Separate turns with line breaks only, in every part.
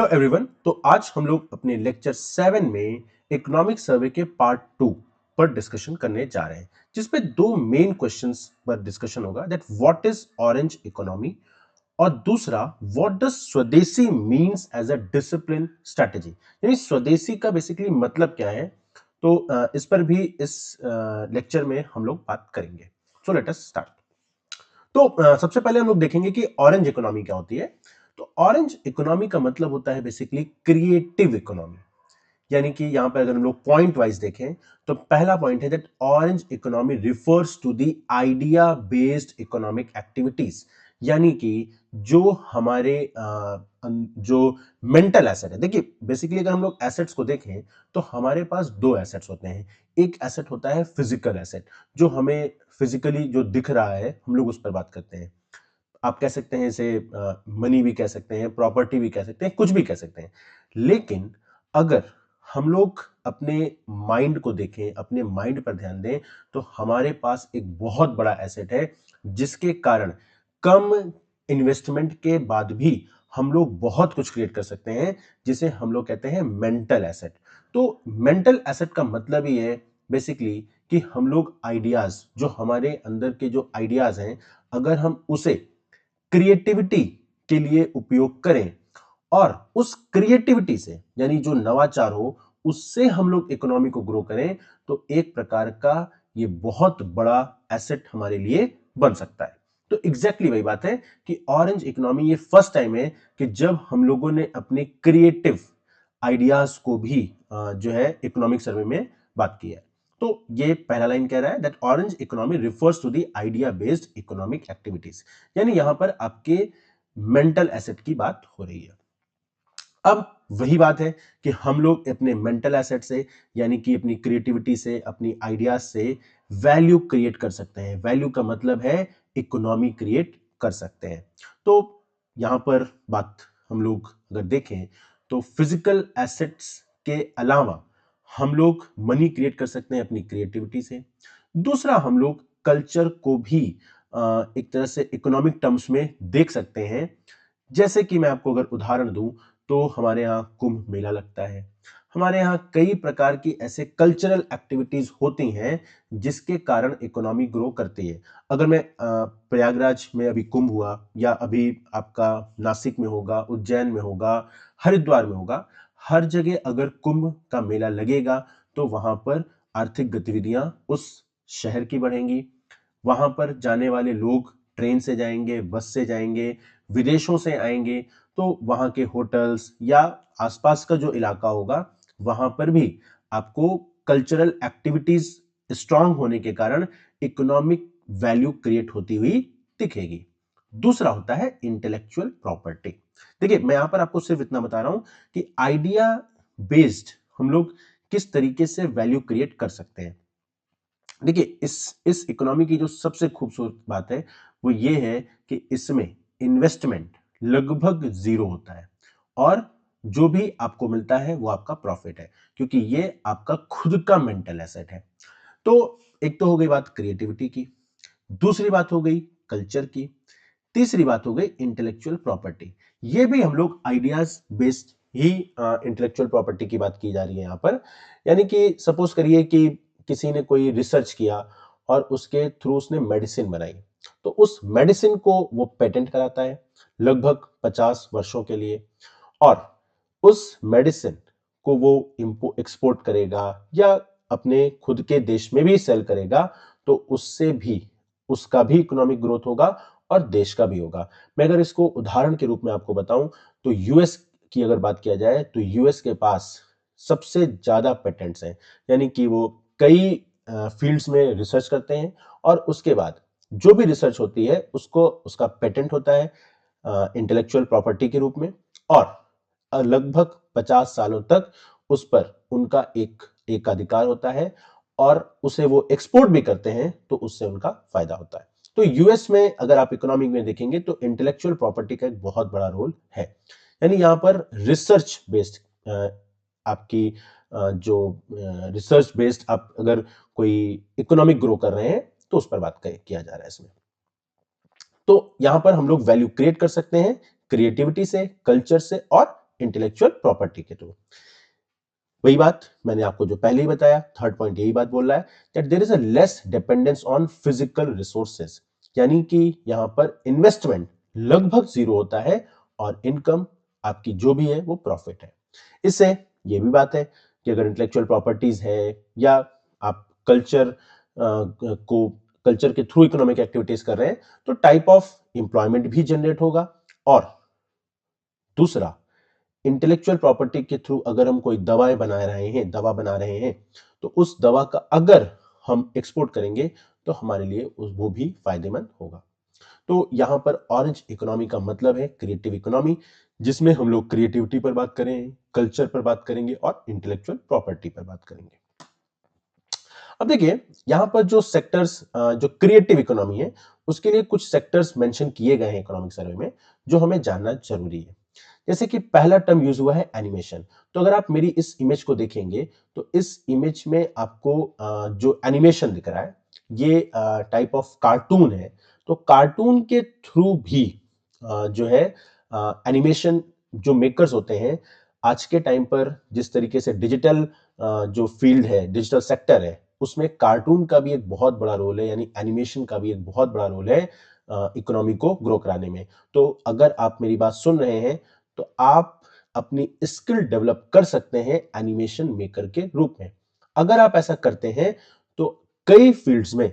Hello everyone. तो आज हम लोग अपने लेक्चर 7 में इकोनॉमिक सर्वे के पार्ट 2 पर डिस्कशन करने जा रहे हैं, जिसपे दो मेन क्वेश्चंस पर डिस्कशन होगा। That what is orange economy और दूसरा what does swadeshi means as a discipline strategy. यानी स्वदेशी का बेसिकली मतलब क्या है। तो इस पर भी इस लेक्चर में हम लोग बात करेंगे। So let us start. तो सबसे पहले हम लोग देखेंगे कि ऑरेंज इकोनॉमी क्या होती है। तो ऑरेंज इकोनॉमी का मतलब होता है बेसिकली क्रिएटिव इकोनॉमी। यानी कि यहां पर अगर हम लोग पॉइंट वाइज देखें तो पहला पॉइंट है that orange economy refers to the idea based economic activities. यानी कि जो हमारे जो मेंटल एसेट है, देखिए बेसिकली अगर हम लोग एसेट्स को देखें तो हमारे पास दो एसेट्स होते हैं। एक एसेट होता है फिजिकल एसेट, जो हमें फिजिकली जो दिख रहा है हम लोग उस पर बात करते हैं। आप कह सकते हैं इसे मनी भी कह सकते हैं, प्रॉपर्टी भी कह सकते हैं, कुछ भी कह सकते हैं। लेकिन अगर हम लोग अपने माइंड को देखें, अपने माइंड पर ध्यान दें, तो हमारे पास एक बहुत बड़ा एसेट है जिसके कारण कम इन्वेस्टमेंट के बाद भी हम लोग बहुत कुछ क्रिएट कर सकते हैं, जिसे हम लोग कहते हैं मेंटल एसेट। तो मेंटल एसेट का मतलब ही है बेसिकली कि हम लोग आइडियाज, जो हमारे अंदर के जो आइडियाज हैं, अगर हम उसे क्रिएटिविटी के लिए उपयोग करें और उस क्रिएटिविटी से, यानी जो नवाचार हो, उससे हम लोग इकोनॉमी को ग्रो करें, तो एक प्रकार का ये बहुत बड़ा एसेट हमारे लिए बन सकता है। तो एग्जैक्टली वही बात है कि ऑरेंज इकोनॉमी ये फर्स्ट टाइम है कि जब हम लोगों ने अपने क्रिएटिव आइडियाज को भी जो है इकोनॉमिक सर्वे में बात की है। तो ये पहला लाइन कह रहा है that orange economy refers to the idea based economic activities. यानी यहां पर आपके मेंटल एसेट की बात हो रही है। अब वही बात है कि हम लोग अपने मेंटल एसेट से, यानी कि अपनी क्रिएटिविटी से, अपनी आइडियाज से वैल्यू क्रिएट कर सकते हैं। वैल्यू का मतलब है इकोनॉमी क्रिएट कर सकते हैं। तो यहां पर बात हम लोग अगर देखें तो फिजिकल एसेट्स के अलावा हम लोग मनी क्रिएट कर सकते हैं अपनी क्रिएटिविटी से। दूसरा, हम लोग कल्चर को भी एक तरह से इकोनॉमिक टर्म्स में देख सकते हैं। जैसे कि मैं आपको अगर उदाहरण दूं तो हमारे यहाँ कुंभ मेला लगता है। हमारे यहाँ कई प्रकार की ऐसे कल्चरल एक्टिविटीज होती हैं जिसके कारण इकोनॉमी ग्रो करती है। अगर मैं प्रयागराज में अभी कुंभ हुआ, या अभी आपका नासिक में होगा, उज्जैन में होगा, हरिद्वार में होगा, हर जगह अगर कुंभ का मेला लगेगा तो वहां पर आर्थिक गतिविधियां उस शहर की बढ़ेंगी। वहां पर जाने वाले लोग ट्रेन से जाएंगे, बस से जाएंगे, विदेशों से आएंगे, तो वहां के होटल्स या आसपास का जो इलाका होगा वहां पर भी आपको कल्चरल एक्टिविटीज स्ट्रांग होने के कारण इकोनॉमिक वैल्यू क्रिएट होती हुई दिखेगी। दूसरा होता है इंटेलेक्चुअल प्रॉपर्टी। देखिए मैं यहां पर आपको सिर्फ इतना बता रहा हूं कि आइडिया बेस्ड हम लोग किस तरीके से वैल्यू क्रिएट कर सकते हैं। देखिए इस इकोनॉमी की जो सबसे खूबसूरत बात है वो ये है कि इसमें इन्वेस्टमेंट लगभग जीरो होता है, और जो भी आपको मिलता है वो आपका प्रॉफिट है, क्योंकि ये आपका खुद का मेंटल एसेट है। तो एक तो हो गई बात क्रिएटिविटी की, दूसरी बात हो गई कल्चर की, तीसरी बात हो गई इंटेलेक्चुअल प्रॉपर्टी। ये भी हम लोग आइडियाज बेस्ड ही इंटेलेक्चुअल प्रॉपर्टी की बात की जा रही है यहां पर। यानी कि सपोज करिए कि किसी ने कोई रिसर्च किया और उसके थ्रू उसने मेडिसिन बनाई, तो उस मेडिसिन को वो पेटेंट कराता है लगभग 50 वर्षों के लिए, और उस मेडिसिन को वो एक्सपोर्ट करेगा या अपने खुद के देश में भी सेल करेगा, तो उससे भी उसका भी इकोनॉमिक ग्रोथ होगा और देश का भी होगा। मैं अगर इसको उदाहरण के रूप में आपको बताऊं तो यूएस की अगर बात किया जाए तो यूएस के पास सबसे ज्यादा पेटेंट्स हैं। यानी कि वो कई फील्ड्स में रिसर्च करते हैं, और उसके बाद जो भी रिसर्च होती है उसको उसका पेटेंट होता है इंटेलेक्चुअल प्रॉपर्टी के रूप में, और लगभग 50 सालों तक उस पर उनका एक अधिकार होता है, और उसे वो एक्सपोर्ट भी करते हैं तो उससे उनका फायदा होता है। तो यूएस में अगर आप इकोनॉमिक में देखेंगे तो इंटेलेक्चुअल प्रॉपर्टी का एक बहुत बड़ा रोल है। यानी यहां पर रिसर्च बेस्ड आपकी जो रिसर्च बेस्ड आप अगर कोई इकोनॉमिक ग्रो कर रहे हैं तो उस पर बात किया जा रहा है इसमें। तो यहां पर हम लोग वैल्यू क्रिएट कर सकते हैं क्रिएटिविटी से, कल्चर से और इंटेलेक्चुअल प्रॉपर्टी के थ्रू। वही बात मैंने आपको जो पहले ही बताया, थर्ड पॉइंट यही बात बोल रहा है that there is a less dependence on physical resources, यानी कि यहां पर इन्वेस्टमेंट लगभग जीरो होता है और इनकम आपकी जो भी है वो प्रॉफिट है। इससे ये भी बात है कि अगर इंटेलेक्चुअल प्रॉपर्टीज है या आप कल्चर के थ्रू इकोनॉमिक एक्टिविटीज कर रहे हैं तो टाइप ऑफ इंप्लॉयमेंट भी जनरेट होगा। और दूसरा, इंटेलेक्चुअल प्रॉपर्टी के थ्रू अगर हम कोई दवा बना रहे हैं तो उस दवा का अगर हम एक्सपोर्ट करेंगे तो हमारे लिए वो भी फायदेमंद होगा। तो यहां पर ऑरेंज इकोनॉमी का मतलब है क्रिएटिव इकोनॉमी, जिसमें हम लोग क्रिएटिविटी पर बात करें, कल्चर पर बात करेंगे और इंटेलेक्चुअल प्रॉपर्टी पर बात करेंगे। अब देखिए यहां पर जो सेक्टर्स, जो क्रिएटिव इकोनॉमी है उसके लिए कुछ सेक्टर्स मेंशन किए गए हैं इकोनॉमिक सर्वे में जो हमें जानना जरूरी है। जैसे कि पहला टर्म यूज हुआ है एनिमेशन। तो अगर आप मेरी इस इमेज को देखेंगे तो इस इमेज में आपको जो एनिमेशन दिख रहा है ये टाइप ऑफ कार्टून है। तो कार्टून के थ्रू भी जो है एनिमेशन जो मेकर्स होते हैं आज के टाइम पर जिस तरीके से डिजिटल जो फील्ड है, डिजिटल सेक्टर है, उसमें कार्टून का भी एक बहुत बड़ा रोल है, यानी एनिमेशन का भी एक बहुत बड़ा रोल है इकोनॉमी को ग्रो कराने में। तो अगर आप मेरी बात सुन रहे हैं तो आप अपनी स्किल डेवलप कर सकते हैं एनिमेशन मेकर के रूप में। अगर आप ऐसा करते हैं तो कई फील्ड्स में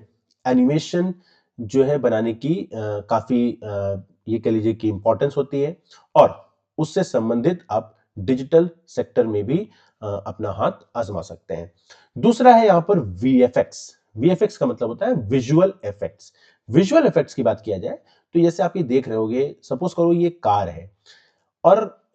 एनिमेशन जो है बनाने की काफी ये कह लीजिए कि इंपॉर्टेंस होती है और उससे संबंधित आप डिजिटल सेक्टर में भी अपना हाथ आजमा सकते हैं। दूसरा है यहां पर वीएफएक्स। वीएफएक्स का मतलब होता है विजुअल इफेक्ट्स। विजुअल इफेक्ट्स की बात किया जाए तो जैसे आप ये देख रहे होगे, सपोज करो ये कार है और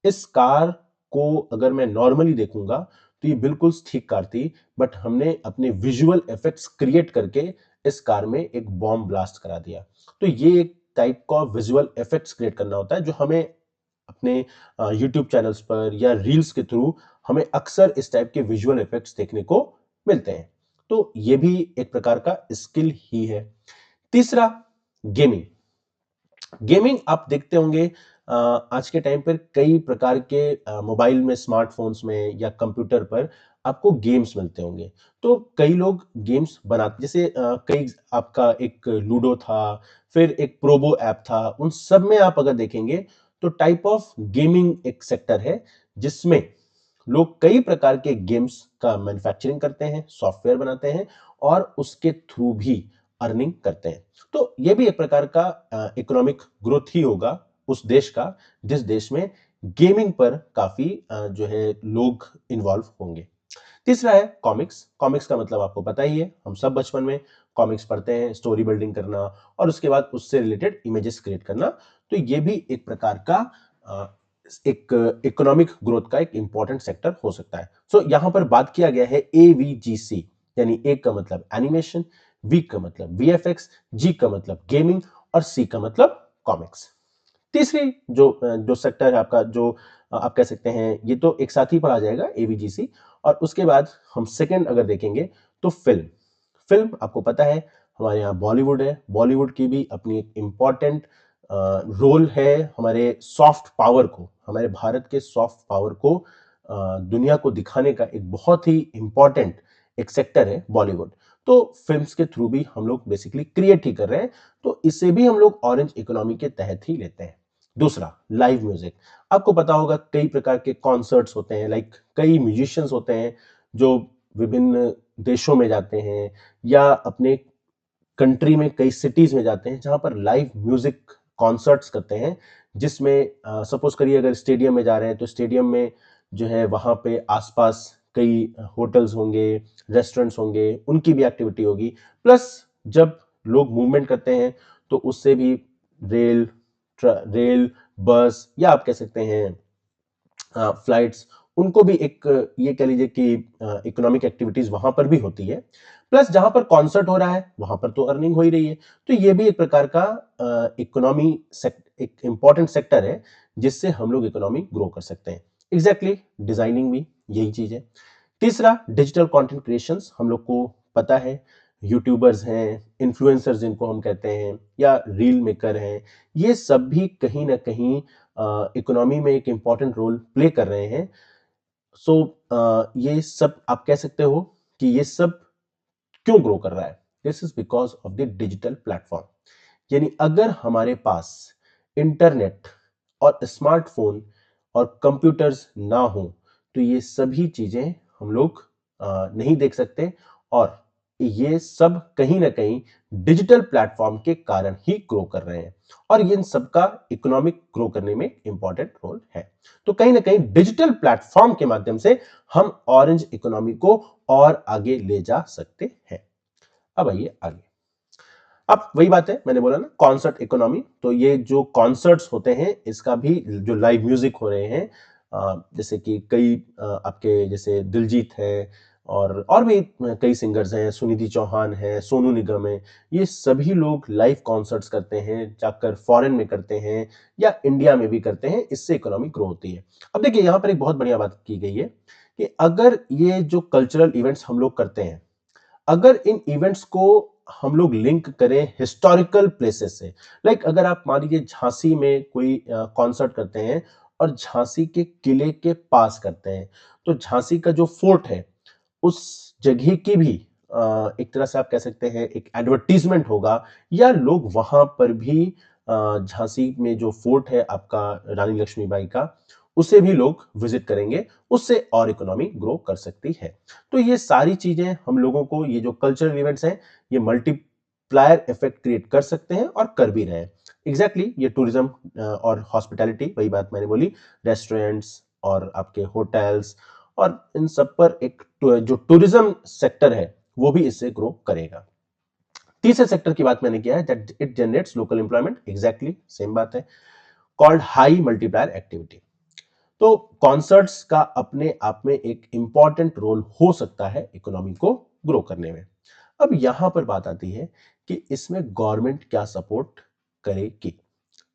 इस कार को अगर मैं नॉर्मली देखूंगा तो ये बिल्कुल ठीक कार थी, बट हमने अपने विजुअल इफेक्ट्स क्रिएट करके इस कार में एक बॉम्ब ब्लास्ट करा दिया। तो ये एक टाइप का विजुअल इफेक्ट्स क्रिएट करना होता है जो हमें अपने यूट्यूब चैनल्स पर या रील्स के थ्रू हमें अक्सर इस टाइप के विजुअल इफेक्ट्स देखने को मिलते हैं। तो ये भी एक प्रकार का स्किल ही है। तीसरा, गेमिंग। गेमिंग आप देखते होंगे आज के टाइम पर कई प्रकार के मोबाइल में, स्मार्टफोन्स में या कंप्यूटर पर आपको गेम्स मिलते होंगे। तो कई लोग गेम्स बनाते, जैसे कई आपका एक लूडो था, फिर एक प्रोबो ऐप था, उन सब में आप अगर देखेंगे तो टाइप ऑफ गेमिंग एक सेक्टर है जिसमें लोग कई प्रकार के गेम्स का मैन्युफैक्चरिंग करते हैं, सॉफ्टवेयर बनाते हैं और उसके थ्रू भी अर्निंग करते हैं। तो यह भी एक प्रकार का इकोनॉमिक ग्रोथ ही होगा उस देश का जिस देश में गेमिंग पर काफी जो है लोग इन्वॉल्व होंगे। तीसरा है कॉमिक्स। कॉमिक्स का मतलब आपको पता ही है, हम सब बचपन में कॉमिक्स पढ़ते हैं, स्टोरी बिल्डिंग करना और उसके बाद उससे रिलेटेड इमेजेस क्रिएट करना। तो ये भी एक प्रकार का एक इकोनॉमिक ग्रोथ का एक इंपॉर्टेंट सेक्टर हो सकता है। सो यहां पर बात किया गया है एवीजीसी, यानी ए का मतलब एनिमेशन, वी का मतलब वीएफएक्स, जी का मतलब गेमिंग और सी का मतलब कॉमिक्स। तीसरी जो सेक्टर है आपका, जो आप कह सकते हैं ये तो एक साथ ही पढ़ा जाएगा एवीजीसी, और उसके बाद हम सेकंड अगर देखेंगे तो फिल्म। फिल्म आपको पता है हमारे यहाँ बॉलीवुड है, बॉलीवुड की भी अपनी एक इंपॉर्टेंट रोल है हमारे सॉफ्ट पावर को, हमारे भारत के सॉफ्ट पावर को दुनिया को दिखाने का एक बहुत ही इंपॉर्टेंट एक सेक्टर है बॉलीवुड। तो फिल्म्स के थ्रू भी हम लोग बेसिकली क्रिएट ही कर रहे हैं, तो इसे भी हम लोग ऑरेंज इकोनॉमी के तहत ही लेते हैं। दूसरा, लाइव म्यूजिक। आपको पता होगा कई प्रकार के कॉन्सर्ट्स होते हैं, लाइक कई म्यूजिशियंस होते हैं जो विभिन्न देशों में जाते हैं या अपने कंट्री में कई सिटीज में जाते हैं जहां पर लाइव म्यूजिक कॉन्सर्ट्स करते हैं, जिसमें सपोज करिए अगर स्टेडियम में जा रहे हैं तो स्टेडियम में जो है वहां पे आसपास कई होटल्स होंगे, रेस्टोरेंट्स होंगे, उनकी भी एक्टिविटी होगी। प्लस जब लोग मूवमेंट करते हैं तो उससे भी रेल रेल, बस या आप कह सकते हैं फ्लाइट्स, उनको भी एक ये कह लीजिए कि इकोनॉमिक एक्टिविटीज वहां पर भी होती है। प्लस जहां पर कॉन्सर्ट हो रहा है वहां पर तो अर्निंग हो ही रही है। तो ये भी एक प्रकार का इकोनॉमी एक इंपॉर्टेंट सेक्टर है जिससे हम लोग इकोनॉमी ग्रो कर सकते हैं। एग्जैक्टली डिजाइनिंग भी यही चीज है। तीसरा, डिजिटल कंटेंट क्रिएशंस। हम लोग को पता है यूट्यूबर्स हैं, इन्फ्लुएंसर्स जिनको हम कहते हैं, या रील मेकर हैं, ये सब भी कहीं ना कहीं इकोनॉमी में एक इम्पॉर्टेंट रोल प्ले कर रहे हैं। सो ये सब आप कह सकते हो कि ये सब क्यों ग्रो कर रहा है? This is because of the digital platform. यानी अगर हमारे पास इंटरनेट और स्मार्टफोन और कंप्यूटर्स ना हो तो ये सभी चीजें हम लोग नहीं देख सकते, और ये सब कहीं ना कहीं डिजिटल प्लेटफॉर्म के कारण ही ग्रो कर रहे हैं, और इन सबका इकोनॉमिक ग्रो करने में इंपॉर्टेंट रोल है। तो कहीं ना कहीं डिजिटल प्लेटफॉर्म के माध्यम से हम ऑरेंज इकोनॉमी को और आगे ले जा सकते हैं। अब आइए आगे। अब वही बात है, मैंने बोला ना कॉन्सर्ट इकोनॉमी, तो ये जो कॉन्सर्ट्स होते हैं इसका भी जो लाइव म्यूजिक हो रहे हैं, जैसे कि कई आपके जैसे दिलजीत है, और भी कई सिंगर्स हैं, सुनिधि चौहान है, सोनू निगम है, ये सभी लोग लाइव कॉन्सर्ट्स करते हैं, जाकर फॉरेन में करते हैं या इंडिया में भी करते हैं, इससे इकोनॉमी ग्रो होती है। अब देखिए यहां पर एक बहुत बढ़िया बात की गई है कि अगर ये जो कल्चरल इवेंट्स हम लोग करते हैं, अगर इन इवेंट्स को हम लोग लिंक करें हिस्टोरिकल प्लेसेस से, लाइक अगर आप मान लीजिए झांसी में कोई कॉन्सर्ट करते हैं और झांसी के किले के पास करते हैं, तो झांसी का जो फोर्ट है उस जगह की भी एक तरह से आप कह सकते हैं एक एडवर्टीजमेंट होगा, या लोग वहां पर भी झांसी में जो फोर्ट है आपका रानी लक्ष्मीबाई का, उसे भी लोग विजिट करेंगे, उससे और इकोनॉमी ग्रो कर सकती है। तो ये सारी चीजें हम लोगों को, ये जो कल्चरल इवेंट्स हैं, ये मल्टीप्लायर इफेक्ट क्रिएट कर सकते हैं और कर भी रहे हैं। एग्जैक्टली ये टूरिज्म और हॉस्पिटैलिटी, वही बात मैंने बोली, रेस्टोरेंट्स और आपके होटल्स और इन सब पर एक जो टूरिज्म सेक्टर है वो भी इससे ग्रो करेगा। तीसरे सेक्टर की बात मैंने किया है that it generates local employment, exactly same बात है, कॉल्ड हाई मल्टीप्लायर एक्टिविटी। तो कॉन्सर्ट्स का अपने आप में एक इंपॉर्टेंट रोल हो सकता है इकोनॉमी को ग्रो करने में। अब यहां पर बात आती है कि इसमें गवर्नमेंट क्या सपोर्ट करेगी।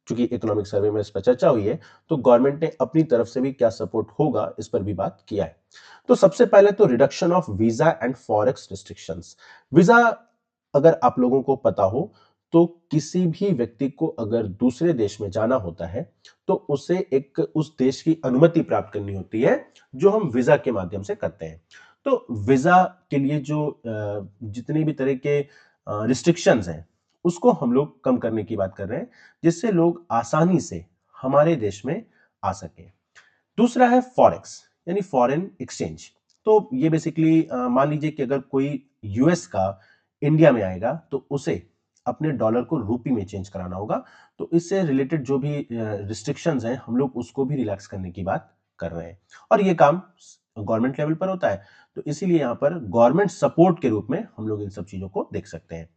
चूंकि इकोनॉमिक सर्वे में इस पर चर्चा हुई है, तो गवर्नमेंट ने अपनी तरफ से भी क्या सपोर्ट होगा इस पर भी बात किया है। तो सबसे पहले तो reduction of visa and forex restrictions. Visa अगर आप लोगों को पता हो तो किसी भी व्यक्ति को अगर दूसरे देश में जाना होता है तो उसे एक उस देश की अनुमति प्राप्त करनी होती है, जो हम वीजा के माध्यम से करते हैं। तो वीजा के लिए जो जितने भी तरह के रिस्ट्रिक्शंस हैं उसको हम लोग कम करने की बात कर रहे हैं, जिससे लोग आसानी से हमारे देश में आ सके। दूसरा है फॉरेक्स, यानी फॉरेन एक्सचेंज। तो ये बेसिकली मान लीजिए कि अगर कोई यूएस का इंडिया में आएगा तो उसे अपने डॉलर को रूपी में चेंज कराना होगा, तो इससे रिलेटेड जो भी रिस्ट्रिक्शंस हैं हम लोग उसको भी रिलैक्स करने की बात कर रहे हैं, और ये काम गवर्नमेंट लेवल पर होता है, तो इसीलिए यहां पर गवर्नमेंट सपोर्ट के रूप में हम लोग इन सब चीजों को देख सकते हैं।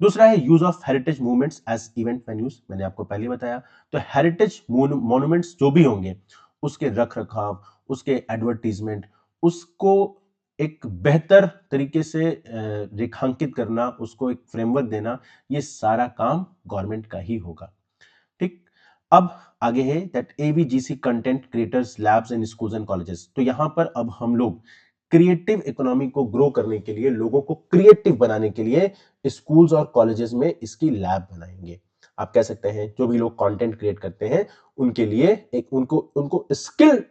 दूसरा है use of heritage movements as event venues, मैंने आपको पहले बताया। तो हेरिटेज मॉन्यूमेंट्स जो भी होंगे उसके रख रखाव, उसके एडवर्टीजमेंट, उसको एक बेहतर तरीके से रेखांकित करना, उसको एक फ्रेमवर्क देना, ये सारा काम गवर्नमेंट का ही होगा। ठीक। अब आगे है that AVGC content creators labs in schools and colleges. तो यहां पर अब हम लोग क्रिएटिव इकोनॉमी को ग्रो करने के लिए, लोगों को क्रिएटिव बनाने के लिए स्कूल्स और कॉलेजेस में इसकी लैब बनाएंगे। आप कह सकते हैं जो भी लोग कंटेंट क्रिएट करते हैं उनके लिए एक उनको उनको स्किल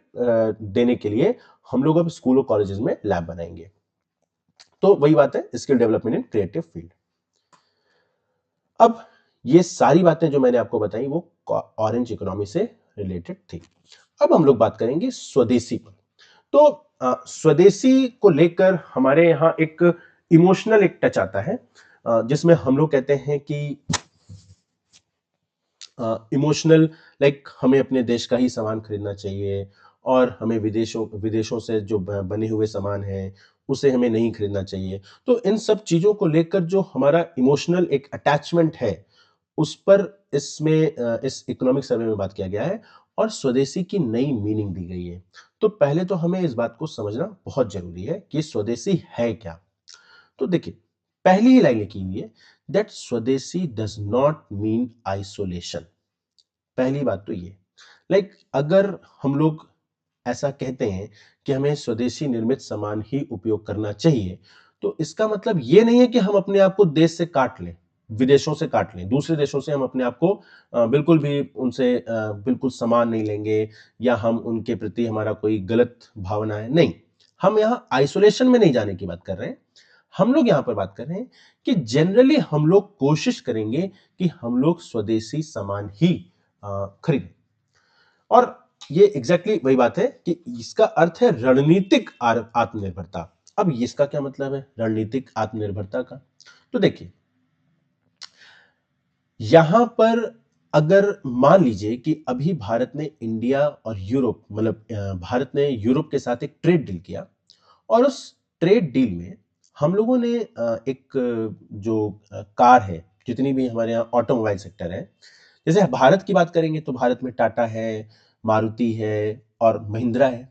देने के लिए हम लोग अब स्कूल और कॉलेजेस में लैब बनाएंगे। तो वही बात है, skill development in creative field. अब ये सारी बातें जो मैंने आपको बताई वो ऑरेंज इकोनॉमी से रिलेटेड थी। अब हम लोग बात करेंगे स्वदेशी पर। तो स्वदेशी को लेकर हमारे यहाँ एक इमोशनल एक टच आता है, जिसमें हम लोग कहते हैं कि इमोशनल, लाइक हमें अपने देश का ही सामान खरीदना चाहिए, और हमें विदेशों विदेशों से जो बने हुए सामान हैं उसे हमें नहीं खरीदना चाहिए। तो इन सब चीजों को लेकर जो हमारा इमोशनल एक अटैचमेंट है उस पर इसमें इस इकोनॉमिक सर्वे में बात किया गया है, और स्वदेशी की नई मीनिंग दी गई है। तो पहले तो हमें इस बात को समझना बहुत जरूरी है कि स्वदेशी है क्या। तो देखिए पहली ही लाइन लिखी हुई है दैट स्वदेशी डज नॉट मीन आइसोलेशन। पहली बात तो ये, लाइक अगर हम लोग ऐसा कहते हैं कि हमें स्वदेशी निर्मित सामान ही उपयोग करना चाहिए, तो इसका मतलब ये नहीं है कि हम अपने आप को देश से काट लें, विदेशों से काट लें, दूसरे देशों से हम अपने आप को बिल्कुल भी उनसे बिल्कुल समान नहीं लेंगे या हम उनके प्रति हमारा कोई गलत भावना है, नहीं। हम यहाँ आइसोलेशन में नहीं जाने की बात कर रहे हैं। हम लोग यहाँ पर बात कर रहे हैं कि जनरली हम लोग कोशिश करेंगे कि हम लोग स्वदेशी सामान ही खरीदें। और ये एग्जैक्टली वही बात है कि इसका अर्थ है रणनीतिक आत्मनिर्भरता। अब इसका क्या मतलब है रणनीतिक आत्मनिर्भरता का? तो देखिए, यहां पर अगर मान लीजिए कि अभी भारत ने इंडिया और यूरोप मतलब भारत ने यूरोप के साथ एक ट्रेड डील किया और उस ट्रेड डील में हम लोगों ने एक जो कार है, जितनी भी हमारे यहाँ ऑटोमोबाइल सेक्टर है, जैसे भारत की बात करेंगे तो भारत में टाटा है, मारुति है और महिंद्रा है।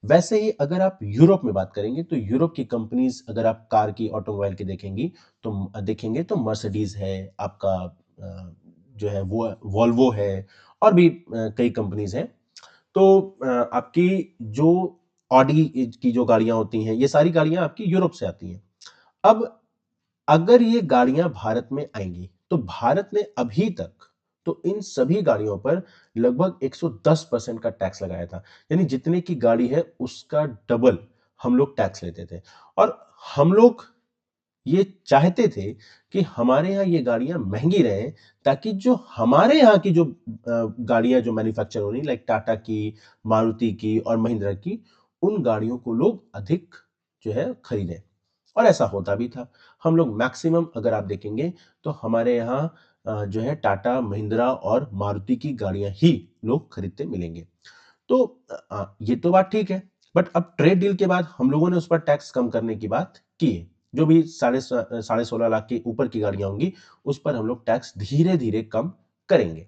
वैसे ही अगर आप यूरोप में बात करेंगे तो यूरोप की कंपनीज अगर आप कार की ऑटोमोबाइल की देखेंगे तो मर्सिडीज है, आपका जो है वो वॉल्वो है और भी कई कंपनीज हैं। तो आपकी जो ऑडी की जो गाड़ियां होती हैं, ये सारी गाड़ियां आपकी यूरोप से आती हैं। अब अगर ये गाड़ियां भारत में आएंगी तो भारत ने अभी तक तो इन सभी गाड़ियों पर लगभग 110% का टैक्स लगाया था। यानी जितने की गाड़ी है उसका डबल हम लोग टैक्स लेते थे। और हम लोग ये चाहते थे कि हमारे यहाँ ये गाड़ियां महंगी रहें, ताकि जो हमारे यहाँ की जो गाड़ियां जो मैन्युफैक्चर हो रही लाइक टाटा की, मारुति की और महिंद्रा की, उन गाड़ियों को लोग अधिक जो है खरीदें। और ऐसा होता भी था। हम लोग मैक्सिमम अगर आप देखेंगे तो हमारे यहाँ जो है टाटा, महिंद्रा और मारुति की गाड़ियां ही लोग खरीदते मिलेंगे। तो ये तो बात ठीक है, बट अब ट्रेड डील के बाद हम लोगों ने उस पर टैक्स कम करने की बात की है। जो भी साढ़े 16 लाख के ऊपर की गाड़ियां होंगी उस पर हम लोग टैक्स धीरे धीरे कम करेंगे।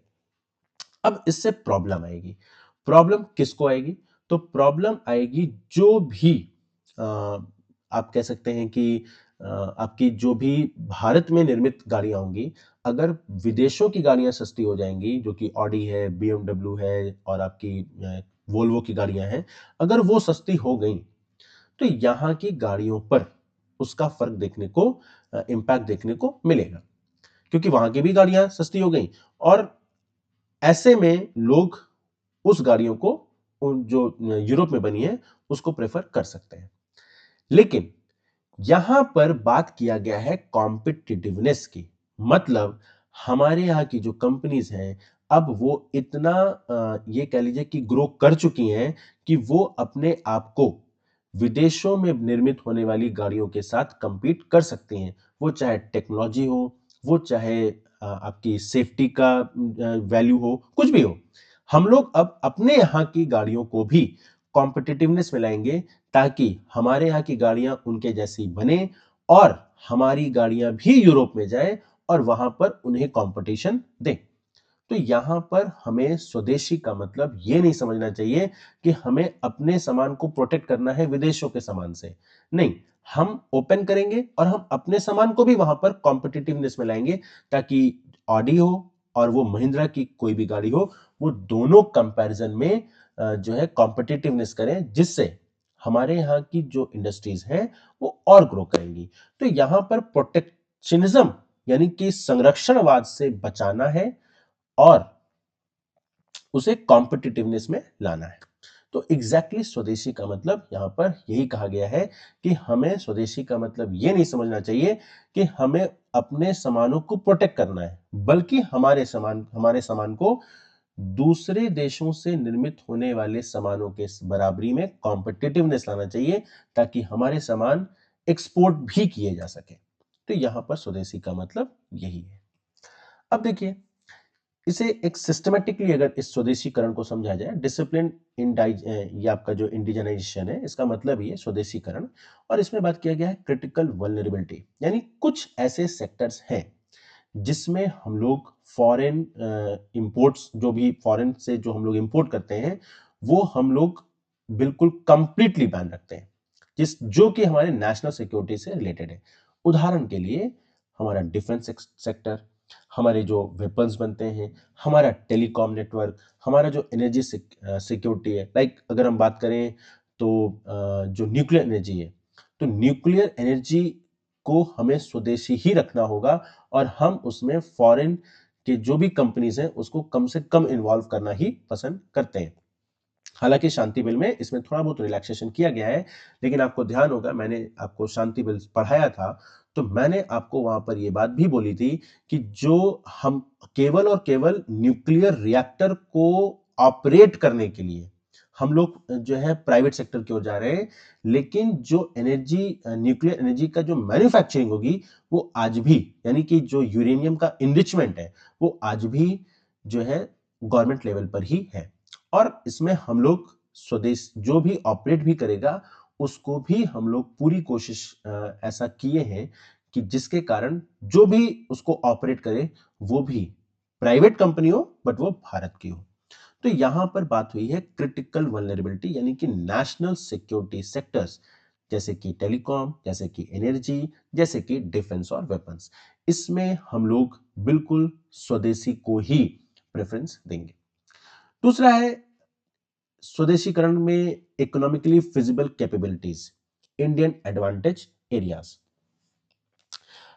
अब इससे प्रॉब्लम आएगी। प्रॉब्लम किसको आएगी? तो प्रॉब्लम आएगी जो भी अ, आप कह सकते हैं कि आपकी जो भी भारत में निर्मित गाड़ियां होंगी, अगर विदेशों की गाड़ियां सस्ती हो जाएंगी, जो कि ऑडी है, बीएमडब्ल्यू है और आपकी वोल्वो की गाड़ियां हैं, अगर वो सस्ती हो गई तो यहां की गाड़ियों पर उसका फर्क देखने को, इंपैक्ट देखने को मिलेगा, क्योंकि वहां की भी गाड़ियां सस्ती हो गई और ऐसे में लोग उस गाड़ियों को जो यूरोप में बनी है उसको प्रेफर कर सकते हैं। लेकिन यहां पर बात किया गया है कॉम्पिटिटिवनेस की। मतलब हमारे यहां की जो कंपनीज हैं, अब वो इतना ये कह लीजिए कि ग्रो कर चुकी हैं कि वो अपने आप को विदेशों में निर्मित होने वाली गाड़ियों के साथ कंपीट कर सकती हैं। वो चाहे टेक्नोलॉजी हो, वो चाहे आपकी सेफ्टी का वैल्यू हो, कुछ भी हो। हम लोग अब अपने यहाँ की गाड़ियों को भी कॉम्पिटिटिवनेस में लाएंगे, ताकि हमारे यहाँ की गाड़ियां उनके जैसी बने और हमारी गाड़ियां भी यूरोप में जाए और वहां पर उन्हें कंपटीशन दें। तो यहां पर हमें स्वदेशी का मतलब ये नहीं समझना चाहिए कि हमें अपने सामान को प्रोटेक्ट करना है विदेशों के सामान से। नहीं, हम ओपन करेंगे और हम अपने सामान को भी वहां पर कॉम्पिटिटिवनेस में लाएंगे, ताकि ऑडी हो और वो महिंद्रा की कोई भी गाड़ी हो, वो दोनों कंपैरिजन में जो है कॉम्पिटिटिवनेस करें, जिससे हमारे यहाँ की जो इंडस्ट्रीज हैं वो और ग्रो करेंगी। तो यहां पर प्रोटेक्शनिज्म यानी कि संरक्षणवाद से बचाना है और उसे कॉम्पिटिटिवनेस में लाना है। तो एग्जैक्टली स्वदेशी का मतलब यहां पर यही कहा गया है कि हमें स्वदेशी का मतलब ये नहीं समझना चाहिए कि हमें अपने सामानों को प्रोटेक्ट करना है, बल्कि हमारे सामान को दूसरे देशों से निर्मित होने वाले सामानों के बराबरी में कॉम्पिटिटिवनेस लाना चाहिए, ताकि हमारे सामान एक्सपोर्ट भी किए जा सके। तो यहां पर स्वदेशी का मतलब यही है। अब देखिए, इसे एक सिस्टमेटिकली अगर इस स्वदेशीकरण को समझा जाए, डिसिप्लिन ये आपका जो इंडिजनाइजेशन है, इसका मतलब ये स्वदेशीकरण। और इसमें बात किया गया है क्रिटिकल वल्नरेबिलिटी, यानी कुछ ऐसे सेक्टर्स हैं जिसमें हम लोग फॉरेन इंपोर्ट्स, जो भी फॉरेन से जो हम लोग इंपोर्ट करते हैं, वो हम लोग बिल्कुल कंप्लीटली बैन रखते हैं, जो कि हमारे नेशनल सिक्योरिटी से रिलेटेड है। उदाहरण के लिए हमारा डिफेंस सेक्टर, हमारे जो वेपन्स बनते हैं, हमारा टेलीकॉम नेटवर्क, हमारा जो एनर्जी सिक्योरिटी है, लाइक अगर हम बात करें तो जो न्यूक्लियर एनर्जी है, तो न्यूक्लियर एनर्जी को हमें स्वदेशी ही रखना होगा और हम उसमें फॉरेन के जो भी कंपनीज हैं उसको कम से कम इन्वॉल्व करना ही पसंद करते हैं। हालांकि शांति बिल में इसमें थोड़ा बहुत रिलैक्सेशन किया गया है, लेकिन आपको ध्यान होगा मैंने आपको शांति बिल पढ़ाया था तो मैंने आपको वहां पर यह बात भी बोली थी कि जो हम केवल और केवल न्यूक्लियर रिएक्टर को ऑपरेट करने के लिए हम लोग जो है प्राइवेट सेक्टर की ओर जा रहे हैं, लेकिन जो एनर्जी न्यूक्लियर एनर्जी का जो मैन्युफैक्चरिंग होगी वो आज भी, यानी कि जो यूरेनियम का इनरिचमेंट है वो आज भी जो है गवर्नमेंट लेवल पर ही है। और इसमें हम लोग स्वदेश जो भी ऑपरेट भी करेगा उसको भी हम लोग पूरी कोशिश ऐसा किए हैं कि जिसके कारण जो भी उसको ऑपरेट करे वो भी प्राइवेट कंपनी हो बट वो भारत की हो। तो यहां पर बात हुई है क्रिटिकल वल्नरेबिलिटी यानी कि नेशनल सिक्योरिटी सेक्टर्स, जैसे कि टेलीकॉम, जैसे कि एनर्जी, जैसे कि डिफेंस और वेपन्स। इसमें हम लोग बिल्कुल स्वदेशी को ही प्रेफरेंस देंगे। दूसरा है स्वदेशीकरण में economically feasible capabilities, Indian advantage areas.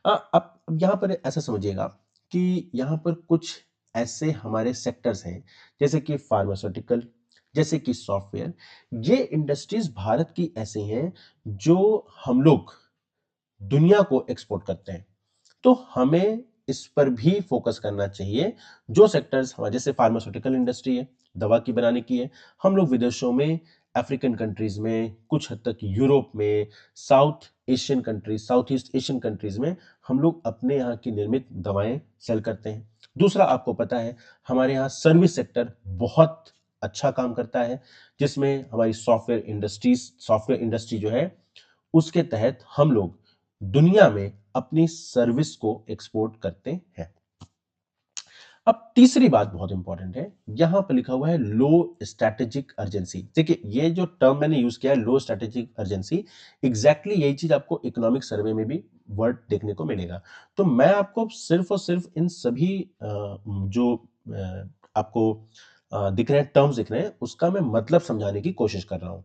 अब यहां पर ऐसा समझिएगा कि यहां पर कुछ ऐसे हमारे सेक्टर्स हैं जैसे कि फार्मास्यूटिकल, जैसे कि सॉफ्टवेयर। ये इंडस्ट्रीज भारत की ऐसी हैं जो हम लोग दुनिया को एक्सपोर्ट करते हैं, तो हमें इस पर भी फोकस करना चाहिए। जो सेक्टर्स हमारे जैसे फार्मास्यूटिकल इंडस्ट्री है, दवा की बनाने की है, हम लोग विदेशों में, अफ्रीकन कंट्रीज में, कुछ हद तक यूरोप में, south Asian countries, south east Asian countries में हम लोग अपने यहाँ की निर्मित दवाएं सेल करते हैं। दूसरा, आपको पता है हमारे यहाँ सर्विस सेक्टर बहुत अच्छा काम करता है, जिसमें हमारी सॉफ्टवेयर इंडस्ट्री जो है उसके तहत हम लोग दुनिया में अपनी सर्विस को एक्सपोर्ट करते हैं। अब तीसरी बात बहुत इंपॉर्टेंट है, यहां पर लिखा हुआ है लो स्ट्रेटेजिक अर्जेंसी। देखिए ये जो टर्म मैंने यूज किया है लो स्ट्रेटेजिक अर्जेंसी, एग्जैक्टली यही चीज आपको इकोनॉमिक सर्वे में भी वर्ड देखने को मिलेगा। तो मैं आपको सिर्फ और सिर्फ इन सभी जो आपको दिख रहे हैं, टर्म्स दिख रहे हैं, उसका मैं मतलब समझाने की कोशिश कर रहा हूं।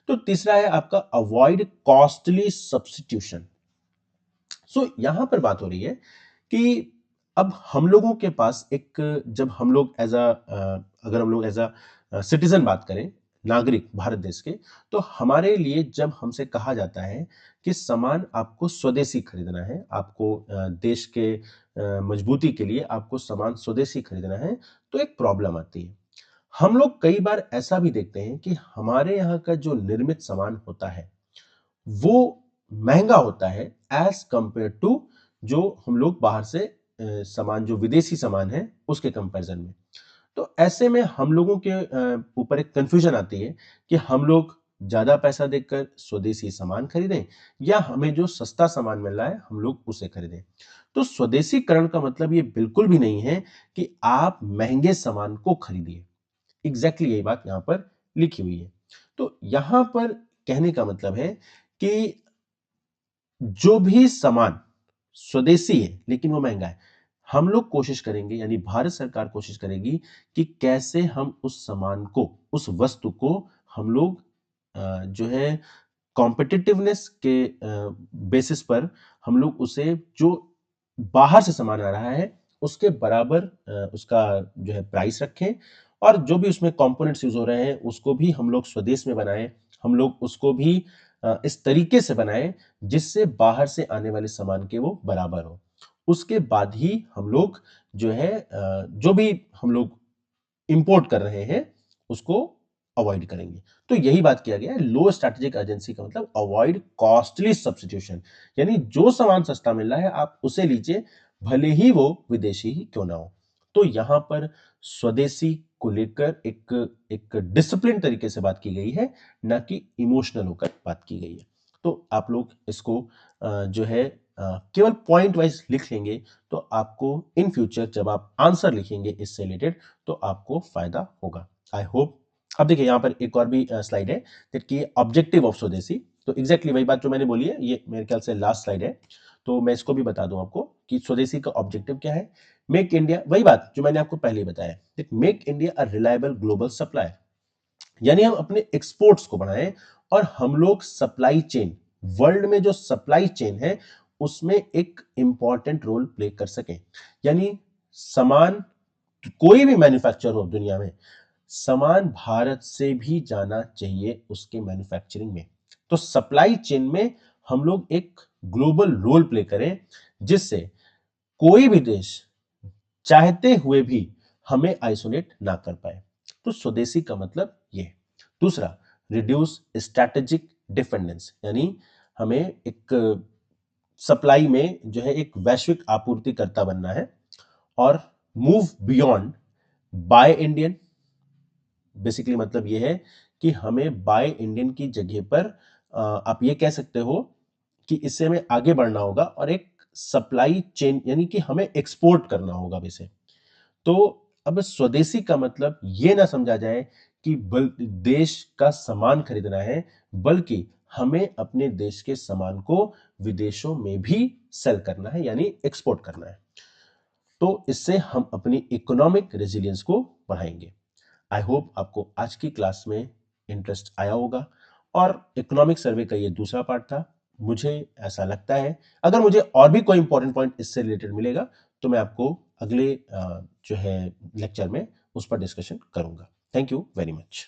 तो तीसरा है आपका अवॉइड कॉस्टली सब्स्टिट्यूशन। सो यहां पर बात हो रही है कि अब हम लोगों के पास जब हम लोग अगर हम लोग एज अ सिटीजन बात करें, नागरिक भारत देश के, तो हमारे लिए जब हमसे कहा जाता है कि सामान आपको स्वदेशी खरीदना है, आपको देश के मजबूती के लिए आपको सामान स्वदेशी खरीदना है, तो एक प्रॉब्लम आती है। हम लोग कई बार ऐसा भी देखते हैं कि हमारे यहाँ का जो निर्मित सामान होता है वो महंगा होता है एज कंपेयर टू जो हम लोग बाहर से सामान, जो विदेशी सामान है उसके कंपैरिजन में। तो ऐसे में हम लोगों के ऊपर एक कंफ्यूजन आती है कि हम लोग ज्यादा पैसा देकर स्वदेशी सामान खरीदें या हमें जो सस्ता सामान मिल रहा है हम लोग उसे खरीदें। तो स्वदेशीकरण का मतलब ये बिल्कुल भी नहीं है कि आप महंगे सामान को खरीदिए। एग्जैक्टली यही बात यहां पर लिखी हुई है। तो यहां पर कहने का मतलब है कि जो भी सामान स्वदेशी है लेकिन वो महंगा है, हम लोग कोशिश करेंगे, यानी भारत सरकार कोशिश करेगी कि कैसे हम उस सामान को, उस वस्तु को हम लोग जो है कॉम्पिटिटिवनेस के बेसिस पर हम लोग उसे, जो बाहर से सामान आ रहा है उसके बराबर उसका जो है प्राइस रखें, और जो भी उसमें कंपोनेंट्स यूज हो रहे हैं उसको भी हम लोग स्वदेश में बनाएं। हम लोग उसको भी इस तरीके से बनाएं जिससे बाहर से आने वाले सामान के वो बराबर हो। उसके बाद ही हम लोग जो है जो भी हम लोग इंपोर्ट कर रहे हैं उसको अवॉइड करेंगे। तो यही बात किया गया है। लो स्ट्रेटेजिक अर्जेंसी का मतलब अवॉइड कॉस्टली सब्स्टिट्यूशन, यानी जो सामान सस्ता मिल रहा है आप उसे लीजिए, भले ही वो विदेशी ही क्यों ना हो। तो यहां पर स्वदेशी को लेकर एक एक डिसिप्लिन तरीके से बात की गई है, ना कि इमोशनल होकर बात की गई है। तो आप लोग इसको जो है केवल पॉइंट वाइज लिख लेंगे तो आपको इन फ्यूचर जब आप आंसर लिखेंगे इससे रिलेटेड तो आपको फायदा होगा, आई होप। अब देखिए यहां पर एक और भी स्लाइड है कि ऑब्जेक्टिव ऑफ स्वदेशी। तो एग्जैक्टली वही बात जो मैंने बोली है, ये मेरे ख्याल से लास्ट स्लाइड है, तो मैं इसको भी बता दूं आपको कि स्वदेशी का ऑब्जेक्टिव क्या है। मेक इंडिया, वही बात जो मैंने आपको पहले ही बताया, make India a reliable global supplier, यानी हम अपने एक्सपोर्ट्स को बढ़ाएं और हम लोग सप्लाई चेन वर्ल्ड में जो सप्लाई चेन है उसमें एक इंपॉर्टेंट रोल प्ले कर सके। यानी सामान कोई भी मैन्युफैक्चर हो दुनिया में, सामान भारत से भी जाना चाहिए उसके मैन्युफैक्चरिंग में। तो सप्लाई चेन में हम लोग एक ग्लोबल रोल प्ले करें, जिससे कोई भी देश चाहते हुए भी हमें आइसोलेट ना कर पाए। तो स्वदेशी का मतलब ये। दूसरा, रिड्यूस स्ट्रैटेजिक डिपेंडेंस, यानी हमें एक सप्लाई में जो है एक वैश्विक आपूर्तिकर्ता बनना है। और move beyond by Indian, basically मतलब ये है कि हमें बाय इंडियन की जगह पर आप ये कह सकते हो कि इससे हमें आगे बढ़ना होगा और एक सप्लाई चेन यानी कि हमें एक्सपोर्ट करना होगा वैसे। तो अब स्वदेशी का मतलब ये ना समझा जाए कि देश का सामान खरीदना है, बल्कि हमें अपने देश के सामान को विदेशों में भी सेल करना है, यानी एक्सपोर्ट करना है। तो इससे हम अपनी इकोनॉमिक रेजिलियंस को बढ़ाएंगे। आई होप आपको आज की क्लास में इंटरेस्ट आया होगा। और इकोनॉमिक सर्वे का ये दूसरा पार्ट था। मुझे ऐसा लगता है अगर मुझे और भी कोई इंपॉर्टेंट पॉइंट इससे रिलेटेड मिलेगा तो मैं आपको अगले जो है लेक्चर में उस पर डिस्कशन करूंगा। Thank you very much.